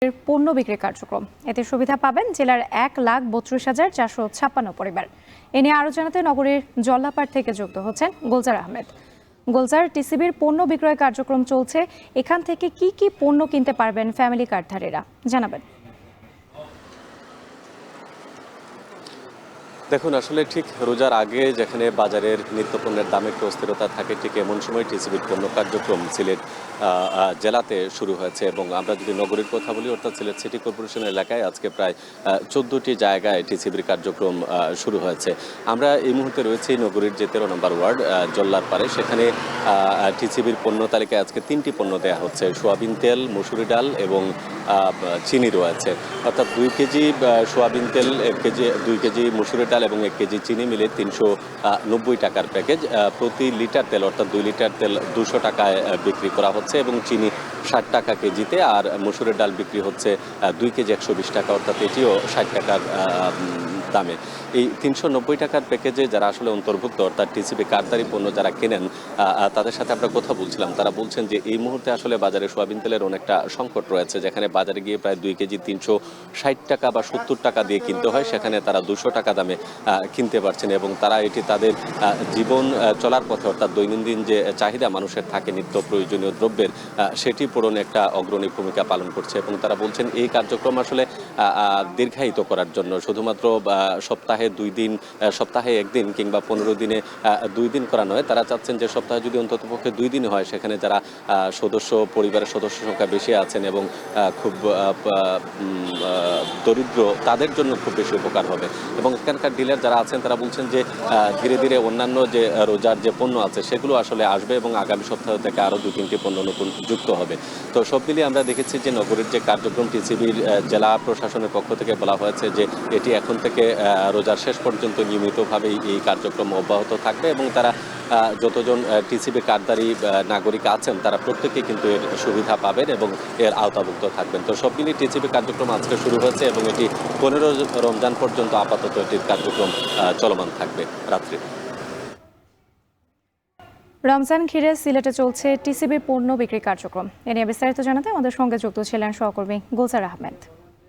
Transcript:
পণ্য বিক্রি কার্যক্রম। এতে সুবিধা পাবেন জেলার ১,৩২,৪৫৬ পরিবার। এ নিয়ে আরো জানাতে নগরীর জল্লাপাড় থেকে যুক্ত হচ্ছেন গুলজার আহমেদ। গুলজার, টিসিবির পণ্য বিক্রয় কার্যক্রম চলছে, এখান থেকে কি কি পণ্য কিনতে পারবেন ফ্যামিলি কার্ডধারীরা, জানাবেন। দেখুন, আসলে ঠিক রোজার আগে যেখানে বাজারের নিত্যপণ্যের দামে একটু অস্থিরতা থাকে, ঠিক এমন সময় টিসিবির পণ্য কার্যক্রম সিলেট জেলাতে শুরু হয়েছে। এবং আমরা যদি নগরীর কথা বলি, অর্থাৎ সিলেট সিটি কর্পোরেশন এলাকায় আজকে প্রায় 14টি জায়গায় টিসিবির কার্যক্রম শুরু হয়েছে। আমরা এই মুহূর্তে রয়েছি নগরীর যে 13 নম্বর ওয়ার্ড জল্লার পাড়ে। সেখানে টিসিবির পণ্য তালিকায় আজকে 3টি পণ্য দেওয়া হচ্ছে। সোয়াবিন তেল, মসুরি ডাল এবং চিনি রয়েছে। অর্থাৎ 2 কেজি সোয়াবিন তেল, 2 কেজি মসুরি ডাল এবং 1 কেজি চিনি মিলে 390 টাকার প্যাকেজ। প্রতি লিটার তেল, অর্থাৎ 2 লিটার তেল 200 টাকায় বিক্রি করা হচ্ছে এবং চিনি 60 টাকা কেজিতে, আর মসুরের ডাল বিক্রি হচ্ছে 2 কেজি 120 টাকা, অর্থাৎ এটিও 60 টাকার দামে। এই 390 টাকার প্যাকেজে যারা আসলে অন্তর্ভুক্ত, অর্থাৎ টিসিবি কার্ডধারী পণ্য যারা কেনেন, তাদের সাথে আমরা কথা বলছিলাম। তারা বলছেন যে এই মুহূর্তে আসলে বাজারে সোয়াবিন তেলের অনেকটা সংকট রয়েছে। যেখানে বাজারে গিয়ে প্রায় 2 কেজি 360 টাকা বা 70 টাকা দিয়ে কিনতে হয়, সেখানে তারা 200 টাকা দামে কিনতে পারছেন এবং তারা এটি তাদের জীবন চলার পথে, অর্থাৎ দৈনন্দিন যে চাহিদা মানুষের থাকে নিত্য প্রয়োজনীয় দ্রব্যের, সেটি পূরণে একটা অগ্রণী ভূমিকা পালন করছে। এবং তারা বলছেন এই কার্যক্রম আসলে দীর্ঘায়িত করার জন্য শুধুমাত্র সপ্তাহে 2 দিন, সপ্তাহে 1 দিন কিংবা 15 দিনে 2 দিন করা নয়। তারা চাচ্ছেন যে সপ্তাহে যদি অন্ততপক্ষে 2 দিন হয়, সেখানে যারা পরিবারের সদস্য সংখ্যা বেশি আছেন এবং খুব দরিদ্র, তাদের জন্য খুব বেশি উপকার হবে। এবং এখানকার ডিলার যারা আছেন তারা বলছেন যে ধীরে ধীরে অন্যান্য যে রোজার যে পণ্য আছে সেগুলো আসলে আসবে এবং আগামী সপ্তাহ থেকে আরও 2-3টি পণ্য নতুন যুক্ত হবে। তো সব মিলিয়ে আমরা দেখেছি যে নগরীর যে কার্যক্রম টিসিবির জেলা প্রশাসনের পক্ষ থেকে বলা হয়েছে যে এটি এখন থেকে রোজার শেষ পর্যন্ত নিয়মিতভাবেই এই কার্যক্রম অব্যাহত থাকবে এবং তারা যতজন টিসিবি কার্ডধারী নাগরিক আছেন তারা প্রত্যেকেই কিন্তু এর সুবিধা পাবেন এবং এর আওতাভুক্ত থাকবেন। তো সব মিলিয়ে টিসিবি কার্যক্রম আজকে শুরু হয়েছে এবং এটি 15 রমজান পর্যন্ত আপাতত এটির কার্যক্রম চলমান থাকবে রাত্রে। রমজান ঘিরে সিলেটে চলছে টিসিবির পণ্য বিক্রি কার্যক্রম। এ নিয়ে বিস্তারিত জানাতে আমাদের সঙ্গে যুক্ত ছিলেন সহকর্মী গুলজার আহমেদ।